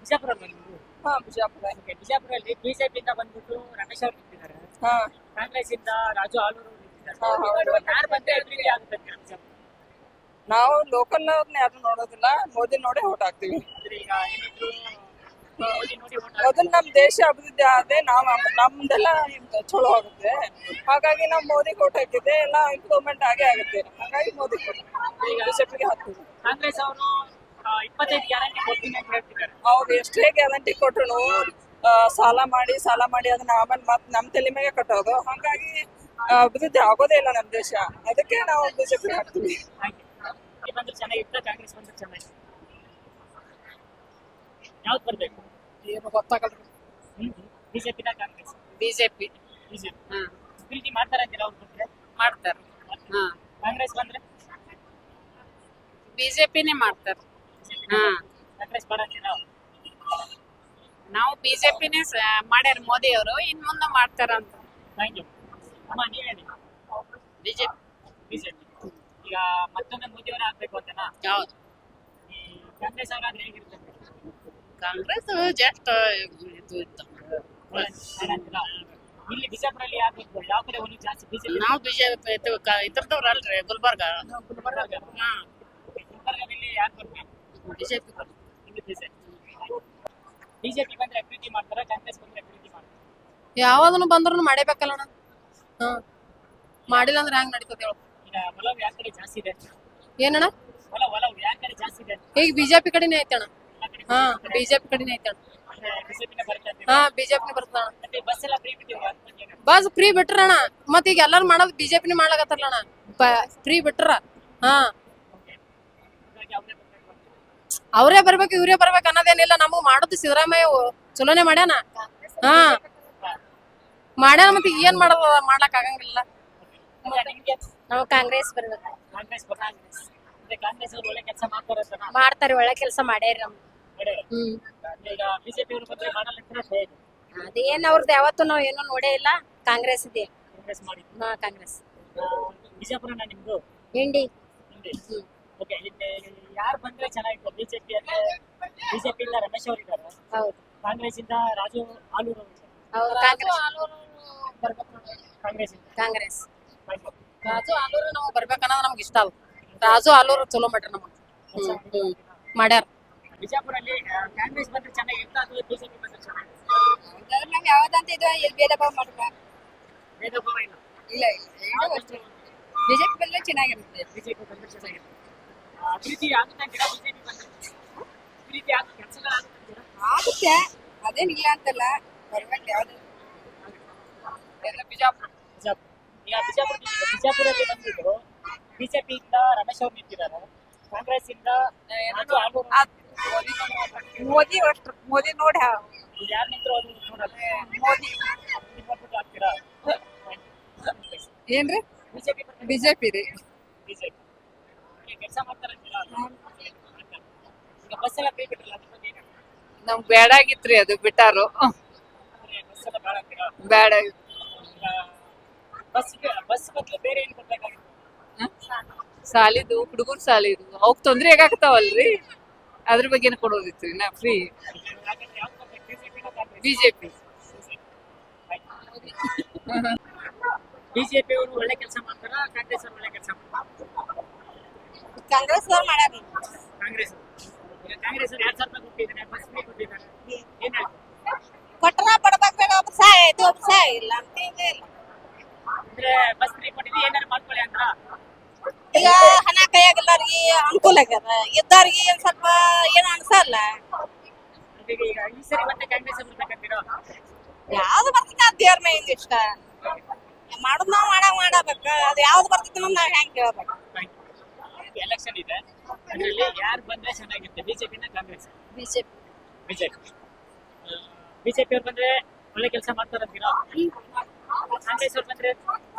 ಬಿಜಾಪುರ ಬಂದಿದ್ದು. ಹಾ ಬಿಜಾಪುರ. ಓಕೆ, ಬಿಜಾಪುರಲ್ಲಿ ಬಿಜೆಪಿಯಿಂದ ಬಂದ್ಬಿಟ್ಟು ರಮೇಶ್ ಅವರು ನಿಂತಿದ್ದಾರೆ. ಹಾ ಕಾಂಗ್ರೆಸ್ ಇಂದ ರಾಜು ಆಲೂರು ಅವರು ನಿಂತಿದ್ದಾರೆ. ಹಾ, ಹೌದು. ಯಾರು ಬಂದ್ರೆ ಅಭಿವೃದ್ಧಿ ಆಗುತ್ತೆ ಅಂತೀರಾ ಬಿಜಾಪುರ? ನಾವು ಲೋಕಲ್ ಅವ್ರನ್ನ ಯಾರು ನೋಡೋದಿಲ್ಲ, ಮೋದಿ ನೋಡಿ ಓಟ್ ಹಾಕ್ತಿವಿ. ಅಂದ್ರೆ ಈಗ ಏನಿದ್ರು ಮೋದಿ ನೋಡಿ vote ಮೊದಲು ನಮ್ ದೇಶ ಅಭಿವೃದ್ಧಿ ಆದ್ರೆ ನಮ್ದೆಲ್ಲ ಚಲೋ ಆಗುತ್ತೆ. ಹಾಗಾಗಿ ನಾವು ಮೋದಿ ಓಟ್ ಹಾಕಿದ್ದೆ ಎಲ್ಲ ಇಂಪ್ರೂವ್ಮೆಂಟ್ ಆಗೇ ಆಗುತ್ತೆ. ಹಾಗಾಗಿ ಮೋದಿ ಬಿಜೆಪಿಗೆ ಹಾಕ್ತೀವಿ. ಕಾಂಗ್ರೆಸ್ ಅವರು 25 ಗ್ಯಾರಂಟಿ ಕೊಡ್ತೀನಿ ಅಂತ ಹೇಳ್ತಿದ್ದಾರೆ. ಅವ್ರು ಎಷ್ಟೇ ಗ್ಯಾರಂಟಿ ಕೊಟ್ಟರು ಸಾಲ ಮಾಡಿ ಅದನ್ನ ಆಮೇಲೆ ಮತ್ತೆ ನಮ್ ತಲೆ ಮೇಲೆ ಕಟ್ಟೋದು. ಹಾಗಾಗಿ ಅಭಿವೃದ್ಧಿ ಆಗೋದೇ ಇಲ್ಲ ನಮ್ ದೇಶ. ಅದಕ್ಕೆ ನಾವು ಬಿಜೆಪಿ ಹಾಕ್ತೀವಿ. ಹಾಗೆ ಈ ಬಂದ್ರೆ ಚೆನ್ನಾಗಿತ್ತ, ಕಾಂಗ್ರೆಸ್ ಬಂದ್ರೆ ಚೆನ್ನಾಗಿತ್ತು, ಯಾವ್ದು ಬರ್ಬೇಕು? ಏನು ಗೊತ್ತಾಗಲ್ಲ. ಬಿಜೆಪಿನ ಕಾಂಗ್ರೆಸ್? ಬಿಜೆಪಿ ಬಿಜೆಪಿ ಅಭಿವೃದ್ಧಿ ಮಾಡ್ತಾರೆ ಅಂತೀರಾ ಅವ್ರು ಬಂದ್ರೆ? ಮಾಡ್ತಾರ. ಹಾ, ಕಾಂಗ್ರೆಸ್ ಬಂದ್ರೆ ಬಿಜೆಪಿನೇ ಮಾಡ್ತಾರ. ಹಾ, ಕಾಂಗ್ರೆಸ್ ಬೇಡ ಅಂತೀರಾ? ನಾವು ಬಿಜೆಪಿನೇ ಮಾಡ್ಯಾರ ಮೋದಿ ಅವರು, ಇನ್ ಮುಂದೆ ಮಾಡ್ತಾರ ಅಂತ. Thank you. ಅಮ್ಮ ನೀವೇನಿ? ಬಿಜೆಪಿ. ಬಿಜೆಪಿ. ಈಗ ಮತ್ತೊಮ್ಮೆ ಮೋದಿ ಅವರೇ ಆಗ್ಬೇಕು ಅಂತನಾ? ಹೌದು. ಈ ಕಾಂಗ್ರೆಸ್ ಅವರಾದ್ರೆ ಹೇಗಿರುತ್ತೆ? ಕಾಂಗ್ರೆಸ್ ಜಸ್ಟ್ ಇದು ಇತ್ತು. ಅಂತೀರಾ? ಇಲ್ಲಿ ಬಿಜಾಪುರಲ್ಲಿ ಆಗ್ಬೇಕು, ಯಾವ ಕಡೆ ಒಂದು ಜಾಸ್ತಿ ಬಿಜೆಪಿ? ನಾವು ಬಿಜೆಪಿ ಇದ್ರದವ್ರ ಅಲ್ರಿ, ಗುಲ್ಬರ್ಗ. ಗುಲ್ಬರ್ಗದಲ್ಲಿ ಯಾರು ಬರ್ಬೇಕು? ಬಿಜೆಪಿ. ಇಲ್ಲಿ ಬಿಜೆಪಿ. ಬಿಜೆಪಿ ಬಂದ್ರೆ ಅಭಿವೃದ್ಧಿ ಮಾಡ್ತಾರ, ಕಾಂಗ್ರೆಸ್ ಬಂದ್ರೆ ಅಭಿವೃದ್ಧಿ ಮಾಡ್ತಾರ? ಯಾವ್ದನ್ನು ಬಂದ್ರು ಮಾಡಬೇಕಲ್ಲಣ್ಣ. ಹಾ, ಮಾಡಿಲ್ಲ ಅಂದ್ರೆ ಹೆಂಗ್ ನಡೀತದೆ ಹೇಳು? ಈಗ ಒಲವು ಯಾವ ಕಡೆ ಜಾಸ್ತಿ ಇದೆ? ಏನಣ್ಣ? ಒಲವು ಯಾವ ಕಡೆ ಜಾಸ್ತಿ ಇದೆ? ಈಗ ಬಿಜೆಪಿ ಕಡೆನೇ ಐತಣ್ಣ. ಎಲ್ಲ ಕಡೆ ಹಾ, ಬಿಜೆಪಿ ಕಡೆನೇ ಐತಣ್ಣ. ಅಂದ್ರೆ ಬಿಜೆಪಿನೇ ಬರುತ್ತೆ ಅಂತೀರಾ? ಹಾ, ಬಿಜೆಪಿನೇ ಬರ್ತಣ್ಣ. ಮತ್ತೆ ಬಸ್ ಎಲ್ಲ ಫ್ರೀ ಬಿಟ್ಟಿವ್ರು, ಅದ್ರ ಬಗ್ಗೆ ಏನು? ಬಸ್ ಫ್ರೀ ಬಿಟ್ರಣ್ಣ. ಮತ್ ಈಗ ಎಲ್ಲಾರು ಮಾಡೋದು ಬಿಜೆಪಿನೇ ಮಾಡ್ಲಾಕತ್ತಾರಣ್ಣ. ಫ್ರೀ ಬಿಟ್ರ. ಹಾ, Okay. ಹಾಗಾಗಿ ಅವ್ರೇ ಬರ್ಬೇಕು ಅಂತೀರಾ? ಅವರೇ ಬರ್ಬೇಕು ಇವ್ರೇ ಬರ್ಬೇಕು ಅನ್ನೋದೇನಿಲ್ಲ. ನಮಗ್ ಮಾಡೋದು ಸಿದ್ದರಾಮಯ್ಯ ಚಲೋನೆ ಮಾಡ್ಯಾನ. ಹಾ, ಮಾಡ್ಯಾನ. ಮತ್ತೆ ಏನ್ ಮಾಡೋದು, ಮಾಡ್ಲಾಕ್ ಆಗಂಗಿಲ್ಲ. ಅಂದ್ರೆ ನಿಮ್ಗೆ ನಾವು ಕಾಂಗ್ರೆಸ್ ಬರ್ಬೇಕು. ಕಾಂಗ್ರೆಸ್ ಕಾಂಗ್ರೆಸ್ ಅಂದ್ರೆ ಕಾಂಗ್ರೆಸ್ ಅವ್ರು ಒಳ್ಳೆ ಕೆಲಸ ಮಾಡ್ತಾರೆ ಅಂತ ಮಾಡ್ತಾರೆ, ಒಳ್ಳೆ ಕೆಲಸ ಮಾಡ್ಯಾರ ನಮ್. ಹ್ಮ್. ಈಗ ಬಿಜೆಪಿ ಅವರು ಬಂದ್ರೆ ಮಾಡಲ್ಲ ಅಂತೀರಾ? ಹೇಗೆ? ಅದೇನ್ ಅವ್ರದ್ದು ಯಾವತ್ತು ನಾವ್ ಏನೋ ನೋಡೇ ಇಲ್ಲ. ಕಾಂಗ್ರೆಸ್ ಇದೆ. ಕಾಂಗ್ರೆಸ್ ಮಾಡಿದ್ದು. ಕಾಂಗ್ರೆಸ್. ಬಿಜಾಪುರನ ನಿಮ್ದು? ಇಂಡಿ. ಓಕೆ, ಯಾರು ಬಂದ್ರೆ ಚೆನ್ನಾಗಿತ್ತು? ಬಿಜೆಪಿ ಅಂದ್ರೆ ಬಿಜೆಪಿಯಿಂದ ರಮೇಶ್ ಅವರು ಇದ್ದಾರೆ, ಹೌದು ಕಾಂಗ್ರೆಸ್ ಇಂದ ರಾಜು ಆಲೂರು ಅವರು ಇದ್ದಾರೆ. ಹೌದು. ಕಾಂಗ್ರೆಸ್ ಇಂದ ಕಾಂಗ್ರೆಸ್. ರಾಜು ಆಲೂರು ನಮಗ್ ಬರ್ಬೇಕನ್ನೋದು ನಮ್ಗೆ ಇಷ್ಟ ಅಲ್ಲ. ರಾಜು ಆಲೂರು ಚಲೋ ಮಾಡ್ಯಾರ ನಮಗ್. ಮಾಡ್ಯಾರ. ಬಿಜಾಪುರಲ್ಲಿ ಕಾಂಗ್ರೆಸ್ ಬಂದ್ರೆ ಚೆನ್ನಾಗಿತ್ತು ಅಥವಾ ಬಿಜೆಪಿ ಬಂದ್ರೆ ಚೆನ್ನಾಗಿತ್ತು? ನಾವ್ ಯಾವ್ದಂತ ಇದು ಭೇದ ಭಾವ ಮಾಡ್ಬೇಕು. ಭೇದ ಭಾವ ಇಲ್ಲ. ಇಲ್ಲ ಬಿಜೆಪಿ ಬಂದ್ರೆ ಚೆನ್ನಾಗಿರುತ್ತೆ. ಬಿಜೆಪಿ ಬಂದ್ರೆ ಚೆನ್ನಾಗಿತ್ತು. ಅಭಿವೃದ್ಧಿ ಆಗುತ್ತೆ ಅಂತೀರಾ? ಬಿಜೆಪಿ ಬಂದ್ರೆ ಅಭಿವೃದ್ಧಿ ಆಗುತ್ತೆ, ಕೆಲಸಗಳು ಆಗುತ್ತೆ ಅಂತೀರಾ? ಆಗುತ್ತೆ, ಅದೇನಿಲ್ಲ ಅಂತಲ್ಲ. ಬರ್ಬೇಕು ಯಾವ್ದು ಎಲ್ಲ ಬಿಜಾಪುರ. ಈಗ ಬಿಜಾಪುರಲ್ಲಿ ಬಂದ್ಬಿಟ್ಟು ಬಿಜೆಪಿಯಿಂದ ರಮೇಶ್ ಅವರು ನಿಂತಿದ್ದಾರೆ, ಕಾಂಗ್ರೆಸ್ ಇಂದ ರಾಜು ಆಲೂರು. ಮೋದಿ ನೋಡಿ ಯಾರು ನಿಂತರು ಅದು ನೋಡಲ್ಲ. ಮೋದಿ ನೋಡ್ಬಿಟ್ಟು ಹಾಕ್ತೀರಾ? ಏನ್ರಿ? ಬಿಜೆಪಿ ಬಿಜೆಪಿ ರೀ. ಬಿಜೆಪಿ ಕೆಲಸ ಮಾಡ್ತಾರಂತೀರಾ? ಈಗ ಬಸ್ ಎಲ್ಲ ಫ್ರೀ ಬಿಟ್ರಲ್ಲ, ಅದ್ರ ಬಗ್ಗೆ ಏನು? ನಮ್ಗ್ ಬೇಡಾಗಿತ್ರಿ ಅದು ಬಿಟ್ಟಾರು. ಬಸ್ ಎಲ್ಲ ಬೇಡ ಅಂತೀರಾ? ಬೇಡ. ಬಸ್ ಬದಲು ಬೇರೆ ಏನು ಕೊಡ್ಬೇಕಾಗಿತ್ತು? ಸಾಲಿದು ಹುಡುಗರ್ ಸಾಲಿದು ಅವಕ್ ತೊಂದ್ರೆ ಹೇಗಾಗ್ತಾವಲ್ರಿ, ಅದ್ರ ಬಗ್ಗೆ ಕೊಡೋದಿತ್ರಿ ನಾ ಫ್ರೀ. ಹಾಗಾದ್ರೆ ಯಾವ್ದು ಕೊಡ್ಬೇಕು? ಬಿಜೆಪಿನ ಕಾಂಗ್ರೆಸ್? ಬಿಜೆಪಿ. ಬಿಜೆಪಿ ಅವರು ಒಳ್ಳೆ ಕೆಲಸ ಮಾಡ್ತಾರ, ಕಾಂಗ್ರೆಸ್ ಅವರು ಒಳ್ಳೆ ಕೆಲಸ ಮಾಡ್ತಾರ? ಕಾಂಗ್ರೆಸ್ ಅವ್ರು ಮಾಡ್ಯಾರ. ಕಾಂಗ್ರೆಸ್ ಈಗ ಕಾಂಗ್ರೆಸ್ ಅವರು 2000 ರೂಪಾಯಿ ಕೊಟ್ಟಿದ್ದಾರೆ, ಬಸ್ ಫ್ರೀ ಕೊಟ್ಟಿದ್ದಾರೆ, ಏನ್ ಹೇಳ್ತೀರಾ? ಕೊಟ್ಟರ ಪಡ್ಬೇಕು, ಒಬ್ರು ಸಹಾಯ ಆಯ್ತು, ಒಬ್ರು ಸಹಾಯ ಇಲ್ಲ ಅಂತ ಇದೆ ಇಲ್ಲ. ಅಂದ್ರೆ ಬಸ್ ಫ್ರೀ ಕೊಟ್ಟಿದ್ರೆ ಏನಾರು ಮಾಡ್ಕೊಳ್ಳಿ ಅಂದ್ರ? ಈಗ ಹಣ ಕೈಯಾಗೆಲ್ಲರಿಗೆ ಅನುಕೂಲ ಆಗ್ಯದ, ಇದ್ದವ್ರಿಗೆ ಒಂದ್ ಸ್ವಲ್ಪ ಏನು ಅನ್ಸಲ್ಲ. ಈಗ ಈ ಸರಿ ಮತ್ತೆ ಕಾಂಗ್ರೆಸ್ ಬರ್ಬೇಕಂತೀರಾ? ಯಾವ್ದು ಬರ್ತೈತೆ ಅದ್ ದೇವ್ರ ಮೇಲೆ ಇಷ್ಟ. ಮಾಡೋದ್ ನಾವ್ ಮಾಡಬೇಕು. ಅದು ಯಾವ್ದು ಬರ್ತೈತೆ ಅನ್ನೋದ್ ನಾವ್ ಹೆಂಗ್ ಕೇಳ್ಬೇಕು. ಎಲೆಕ್ಷನ್ ಇದೆ, ಅದರಲ್ಲಿ ಯಾರು ಬಂದ್ರೆ ಚೆನ್ನಾಗಿರುತ್ತೆ? ಬಿಜೆಪಿನ ಕಾಂಗ್ರೆಸ್? ಬಿಜೆಪಿ. ಬಿಜೆಪಿ. ಬಿಜೆಪಿ ಅವ್ರು ಬಂದ್ರೆ ಒಳ್ಳೆ ಕೆಲಸ ಮಾಡ್ತಾರಂತೀರಾ? ಕಾಂಗ್ರೆಸ್ ಅವ್ರು ಬಂದ್ರೆ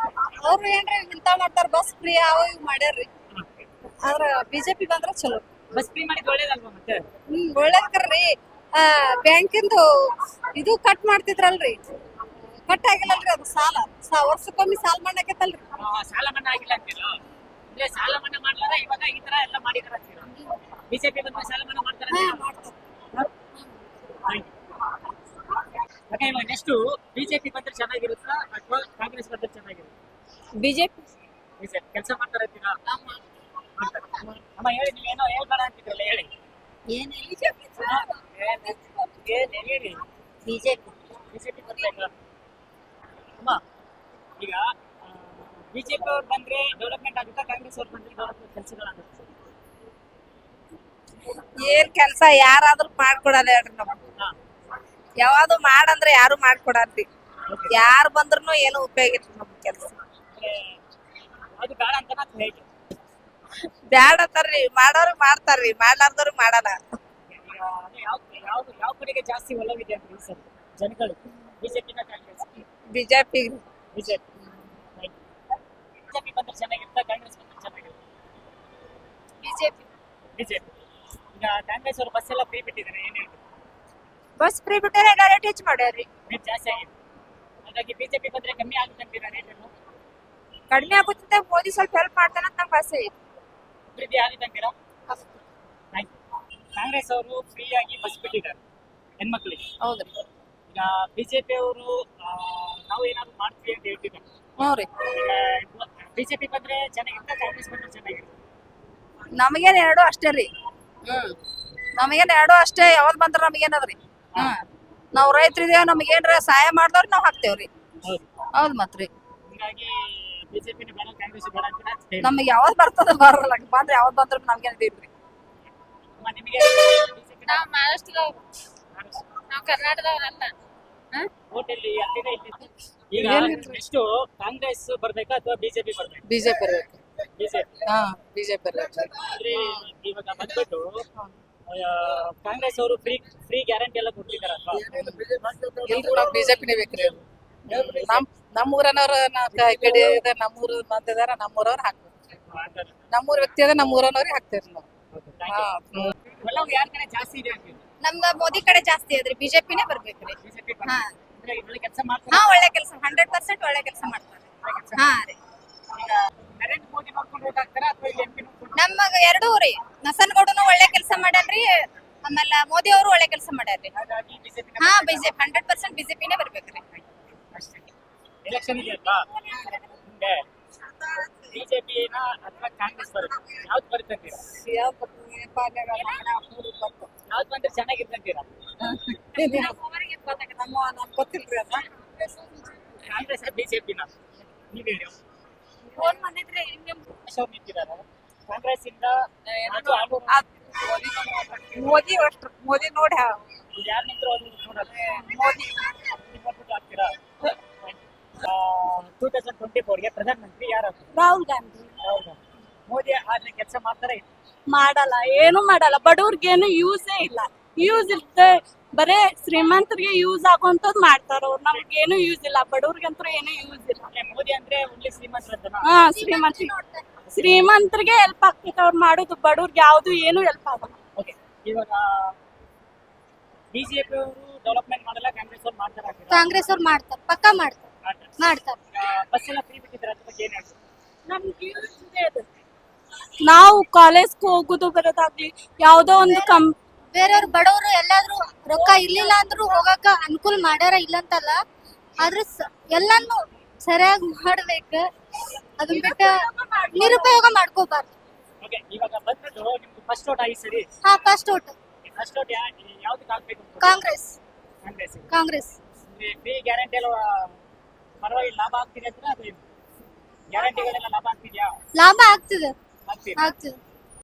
ಅವ್ರು ಏನ್ರಿ ಇಂತ ಮಾಡ್ತಾರ, ಬಸ್ ಫ್ರೀ ಅವ ಇವ್ ಮಾಡ್ಯಾರ್ರಿ. ಆದ್ರ ಬಿಜೆಪಿ ಬಂದ್ರ ಚಲೋ. ಬಸ್ ಫ್ರೀ ಮಾಡಿದ್ ಒಳ್ಳೇದಲ್ವಾ? ಮತ್ತೆ ಒಳ್ಳೇದ್ರಿ. ಬ್ಯಾಂಕಿಂದು ಇದು ಕಟ್ ಮಾಡ್ತಿದ್ರಲ್ರಿ, ಕಟ್ ಆಗಿಲ್ಲಲ್ರಿ. ಅದು ಸಾಲ ವರ್ಷಕ್ಕೊಮ್ಮೆ ಸಾಲ ಮಾಡಕತ್ತಲ್ರಿ. ಸಾಲ ಮನ್ನಾ ಆಗಿಲ್ಲ ಅಂತೀರಾ? ಅಂದ್ರೆ ಸಾಲ ಮನ್ನಾ ಮಾಡ್ಲಾರ ಇವಾಗ ಈ ತರ ಎಲ್ಲ ಮಾಡಿದಾರ ಅಂತೀರಾ? ಬಿಜೆಪಿ ಬಂದ್ರೆ ಸಾಲ ಮನ್ನಾ ಮಾಡ್ತಾರ? ಓಕೆ, ಇವಾಗ ನೆಕ್ಸ್ಟ್ ಬಿಜೆಪಿ ಬಂದ್ರೆ ಚೆನ್ನಾಗಿರುತ್ತಾ ಅಥವಾ ಕಾಂಗ್ರೆಸ್ ಬಂದ್ರೆ ಚೆನ್ನಾಗಿರುತ್ತಾ? ಬಿಜೆಪಿ ಬಿಜೆಪಿ ಕೆಲಸ ಮಾಡ್ತಾರೆ ಅಂತೀರಾ? ಮಾಡ್ತಾರೆ. ಅಮ್ಮ ಹೇಳಿ, ನೀವೇನೋ ಹೇಳ್ಬೇಡ ಅಂತಿದ್ರಲ್ಲ, ಹೇಳಿ. ಏನು ಹೇಳಿ. ಬಿಜೆಪಿ ಬಿಜೆಪಿ ಬರ್ಬೇಕಾ? ಅಮ್ಮ ಈಗ ಬಿಜೆಪಿ ಅವ್ರು ಬಂದ್ರೆ ಡೆವಲಪ್ಮೆಂಟ್ ಆಗುತ್ತಾ, ಕಾಂಗ್ರೆಸ್ ಅವ್ರು ಬಂದ್ರೆ ಡೆವಲಪ್ಮೆಂಟ್ ಕೆಲಸಗಳಾಗುತ್ತೆ? ಏನ್ ಕೆಲ್ಸ ಯಾರಾದ್ರೂ ಮಾಡ್ಕೊಡಲ್ಲ ಹೇಳ್ರಿ ನಮ್ಗೆ. ಹಾ, ಯಾವ್ದು ಮಾಡಂದ್ರೆ ಯಾರು ಮಾಡ್ಕೊಡಲ್ರಿ. ಯಾರು ಬಂದ್ರು ಏನು ಉಪಯೋಗ ಇಲ್ರಿ ನಮ್ ಕೆಲ್ಸ. ಅಂದ್ರೆ ಅದು ಬೇಡ ಅಂತನಾ ಅಥವಾ ಹೇಗೆ? ಬ್ಯಾಡ ಅಂತಾರ್ರಿ, ಮಾಡೋರು ಮಾಡ್ತಾರ್ರಿ, ಮಾಡ್ಲಾರ್ದವ್ರು ಮಾಡಲ್ಲ. ಈಗ ಅದೇ ಯಾವ ಕಡೆಗೆ ಜಾಸ್ತಿ ಒಲವಿದೆ ಅಂತ ಈ ಸರಿ ಜನಗಳು? ಬಿಜೆಪಿನ ಕಾಂಗ್ರೆಸ್? BJP BJP. ಬಿಜೆಪಿ ಬಂದ್ರೆ ಚೆನ್ನಾಗಿರುತ್ತಾ, ಕಾಂಗ್ರೆಸ್ ಬಂದ್ರೆ ಚೆನ್ನಾಗಿರುತ್ತೆ? BJP BJP. ಈಗ ಕಾಂಗ್ರೆಸ್ ಅವರು ಬಸ್ ಎಲ್ಲ ಫ್ರೀ ಬಿಟ್ಟಿದ್ದಾರೆ, ಏನ್ ಹೇಳ್ತಾರೆ? ಬಸ್ ಫ್ರೀ ಬಿಟ್ಟಾರೆ, ಎಲ್ಲ ರೇಟ್ ಹೆಚ್ಚು ಮಾಡ್ಯಾರ್ರಿ. ರೇಟ್ ಜಾಸ್ತಿ ಆಗಿದೆ, ಹಾಗಾಗಿ ಬಿಜೆಪಿ ಬಂದ್ರೆ ಕಮ್ಮಿ ಆಗುತ್ತೆ ಅಂತೀರಾ ರೇಟ್? ಕಡಿಮೆ ಆಗುತ್ತೆ, ಮೋದಿ ಸ್ವಲ್ಪ ಹೆಲ್ಪ್ ಮಾಡ್ತಾನ ಅಂತ ನಮ್ಗೆ ಆಸೆ ಐತಿ. ಅಭಿವೃದ್ಧಿ ಆಗಿದೆ ಅಂತೀರಾ? ಕಾಂಗ್ರೆಸ್ ಅವರು ಫ್ರೀ ಆಗಿ ಬಸ್ ಬಿಟ್ಟಿದ್ದಾರೆ ಹೆಣ್ಮಕ್ಳಿಗೆ. ಹೌದ್ರಿ. ಈಗ ಬಿಜೆಪಿ ಅವರು ನಾವು ಏನಾದ್ರು ಮಾಡ್ತೀವಿ ಅಂತ ಹೇಳ್ತಿದ್ದಾರೆ. ಹ್ಞೂ ರೀ. ಈಗ ಬಿಜೆಪಿ ಬಂದ್ರೆ ಚೆನ್ನಾಗಿರುತ್ತೆ, ಕಾಂಗ್ರೆಸ್ ಬಂದ್ರೆ ಚೆನ್ನಾಗಿರುತ್ತೆ? ನಮಗೇನ್ ಎರಡು ಅಷ್ಟೇ ರೀ. ನಮಗೇನ್ ಎರಡು ಅಷ್ಟೇ, ಯಾವ್ದು ಬಂದ್ರ ನಮಗೇನದ್ರಿ. ನಾವ್ ರೈತರಿದೇವ್, ನಮಗೇನ್ರ ಸಹಾಯ ಮಾಡ್ದವ್ರಿ ನಾವ್ ಹಾಕ್ತೇವ್ರಿ. ಹೌದು. ಹೌದ್ ಮತ್ರಿ. ಹೀಗಾಗಿ ಬಿಜೆಪಿನ ಬೇಡ, ಕಾಂಗ್ರೆಸ್ ಬೇಡ ಅಂತೀರಾ? ನಮಗ್ ಯಾವ್ದ್ ಬರ್ತದ ಬರಲ್ಲ, ಬಂದ್ರೆ ಯಾವ್ದ್ ಬಂದ್ರ ನಮ್ಗೇನ್ ಇಲ್ರಿ. ನಿಮಗೆ ನಾವ್ ಮಹಾರಾಷ್ಟ್ರದವ್ರು, ನಾವ್ ಕರ್ನಾಟಕದವ್ರಲ್ಲ. ಹೋಟೆಲ್ ಅಲ್ಲಿದೆ ಇಲ್ಲಿ. ಈಗ ನೆಕ್ಸ್ಟ್ ಕಾಂಗ್ರೆಸ್ ಬರ್ಬೇಕಾ ಅಥವಾ ಬಿಜೆಪಿ ಬರ್ಬೇಕಾ? ಬಿಜೆಪಿ ಇರ್ಬೇಕು. ಬಿಜೆಪಿ. ಹಾ, ಬಿಜೆಪಿ ಇರ್ಬೇಕು. ಅಂದ್ರೆ ಇವಾಗ ಬಂದ್ಬಿಟ್ಟು ಕಾಂಗ್ರೆಸ್ ಅವರು ಫ್ರೀ ಗ್ಯಾರಂಟಿ ಎಲ್ಲ ಕೊಡ್ತಿದಾರಲ್ವಾ? ಇಲ್ರಿ, ನಾವ್ ಬಿಜೆಪಿನೇ ಬೇಕ್ರಿ. ನಮ್ಮ ಊರನವ್ರ ಈ ಕಡೆ ಇದೆ, ನಮ್ಮೂರು ಮಂದಿದಾರ, ನಮ್ಮೂರವ್ರು ಹಾಕ್ಬೇಕು. ನಮ್ಮೂರ್ ವ್ಯಕ್ತಿ ಅದ, ನಮ್ಮೂರನವ್ರಿಗೆ ಹಾಕ್ತೇವ್ರಿ ನಾವು. ಒಲವು ಯಾರ ಕಡೆ ಜಾಸ್ತಿ ಇದೆ ಅಂತೀವಿ? ನಮ್ದ ಮೋದಿ ಕಡೆ ಜಾಸ್ತಿ ಅದ್ರಿ, ಬಿಜೆಪಿನೇ ಬರ್ಬೇಕ್ರಿ. ಬಿಜೆಪಿ ಹಾ. ಒಳ್ಳೆ ಕೆಲಸ ಮಾಡ್ತಾರೆ. ಹಾ, ಒಳ್ಳೆ ಕೆಲಸ, 100% ಒಳ್ಳೆ ಕೆಲಸ ಮಾಡ್ತಾರೆ. ಹಾ ರೀ. ಈಗ ನರೇಂದ್ರ ಮೋದಿ ನೋಡ್ಕೊಂಡು ಓಟ್ ಹಾಕ್ತಾರ ಅಥವಾ ಇಲ್ಲಿ ಎಂಪಿ ನೋಡ್ಕೊಂಡು? ನಮಗ ಎರಡೂ ರೀ. ನಸನಗೌಡನು ಒಳ್ಳೆ ಕೆಲಸ ಮಾಡ್ಯಾನ್ರಿ, ಆಮೇಲೆ ಮೋದಿ ಅವರು ಒಳ್ಳೆ ಕೆಲಸ ಮಾಡ್ಯಾರ್ರಿ. ಹಾಗಾಗಿ ಬಿಜೆಪಿ. ಹಾ, ಬಿಜೆಪಿ 100% ಬಿಜೆಪಿನೇ ಬರ್ಬೇಕ್ರಿ. ಎಲೆಕ್ಷನ್ ಇದೆಯಲ್ವಾ ಮುಂದೆ, ಬಿಜೆಪಿನ ಅಥವಾ ಕಾಂಗ್ರೆಸ್ ಬರುತ್ತೆ, ಯಾವ್ದು ಬರುತ್ತೆ ಅಂತೀರಾ? ಯಾವ್ದು ಬಂದ್ರೆ ಚೆನ್ನಾಗಿರ್ತಂತೀರಾ? ಗೊತ್ತಿಲ್ರಿ ಅದ. ಕಾಂಗ್ರೆಸ್ ಬಿಜೆಪಿನ ನೀವ್ ಹೇಳಿ. ಅವ್ರು ನಿಂತಿದಾರ ಕಾಂಗ್ರೆಸ್ ಇಂದ. ಮೋದಿ ಅಷ್ಟು ಮೋದಿ ನೋಡಿ ಯಾರು ನಿಂತರು ಅದು ನೋಡಲ್ಲ. ಮೋದಿ ನೋಡ್ಬಿಟ್ಟು ಹಾಕ್ತೀರಾ? 2024ಗೆ ಪ್ರಧಾನಮಂತ್ರಿ ಯಾರು? ರಾಹುಲ್ ಗಾಂಧಿ. ಹೌದಾ? ಮೋದಿ ಆದ್ರೆ ಕೆಲಸ ಮಾಡ್ತಾರೆ? ಮಾಡಲ್ಲ, ಏನು ಮಾಡಲ್ಲ. ಬಡವ್ರಿಗೇನು ಯೂಸೇ ಇಲ್ಲ. ಯೂಸ್ ಇರುತ್ತೆ, ಬರೇ ಶ್ರೀಮಂತರಿಗೆ ಯೂಸ್ ಆಗುವಂತದ್ ಮಾಡ್ತಾರ ಅವ್ರು. ನಮ್ಗೇನು ಯೂಸ್ ಇಲ್ಲ, ಬಡವ್ರಿಗಂತೂ ಏನು ಯೂಸ್ ಇಲ್ಲ. ಮೋದಿ ಅಂದ್ರೆ ಒಳ್ಳೆ ಶ್ರೀಮಂತರ ಅಂತನಾ? ಹಾ, ಶ್ರೀಮಂತರಿಗೆ ಹೆಲ್ಪ್ ಆಗ್ತೈತೆ ಅವ್ರು ಮಾಡೋದು, ಬಡವ್ರಿಗೆ ಯಾವ್ದು ಏನು ಹೆಲ್ಪ್ ಆಗಲ್ಲ. ಓಕೆ, ಇವಾಗ ಬಿಜೆಪಿ ಅವರು ಡೆವಲಪ್ಮೆಂಟ್ ಮಾಡಲ್ಲ, ಕಾಂಗ್ರೆಸ್ ಅವ್ರು ಮಾಡ್ತಾರೆ ಅಂತೀರಾ? ಕಾಂಗ್ರೆಸ್ ಅವ್ರು ಮಾಡ್ತಾರೆ, ಪಕ್ಕ ಮಾಡ್ತಾರೆ. ಬಸ್ ಎಲ್ಲ ಫ್ರೀ ಬಿಟ್ಟಿದ್ದಾರೆ ಅದ್ರ ಬಗ್ಗೆ ಏನ್ ಹೇಳ್ತೀರಾ? ನಮ್ಗೆ ಯೂಸ್ ಇದೆ ಅದು. ನಾವು ಕಾಲೇಜ್ಗೆ ಹೋಗುದು ಬರೋದಾಗ್ಲಿ, ಯಾವ್ದೋ ಒಂದು ಬೇರೆಯವ್ರು ಬಡವರು ಎಲ್ಲಾದ್ರೂ ರೊಕ್ಕ ಇರ್ಲಿಲ್ಲ ಅಂದ್ರೂ ಹೋಗಕ್ಕ ಅನುಕೂಲ ಮಾಡ್ಯಾರ, ಇಲ್ಲಂತಲ್ಲ. ಆದ್ರೆ ಎಲ್ಲಾನು ಸರಿಯಾಗಿ ಮಾಡ್ಬೇಕು, ಅದನ್ನ ಬಿಟ್ಟು ನಿರುಪಯೋಗ ಮಾಡ್ಕೋಬಾರ್ದು. ಓಕೆ, ಇವಾಗ ಬಂದ್ಬಿಟ್ಟು ನಿಮ್ಗೆ ಫಸ್ಟ್ ಓಟ್ ಆಗಿ ಸರಿ. ಹಾ, ಫಸ್ಟ್ ಓಟ್ ಫಸ್ಟ್ ಓಟ್ ಯಾವ್ದಕ್ಕೆ ಹಾಕ್ಬೇಕು? ಕಾಂಗ್ರೆಸ್. ಕಾಂಗ್ರೆಸ್ ಅಂದ್ರೆ ಫ್ರೀ ಗ್ಯಾರಂಟಿ ಎಲ್ಲ ಪರವಾಗಿ ಲಾಭ ಆಗ್ತಿದೆ ಅಂತ ಅದು ಗ್ಯಾರಂಟಿಗಳೆಲ್ಲ ಲಾಭ ಆಗ್ತಿದ್ಯಾ? ಲಾಭ ಆಗ್ತದೆ. ಆಗ್ತಿದೆ.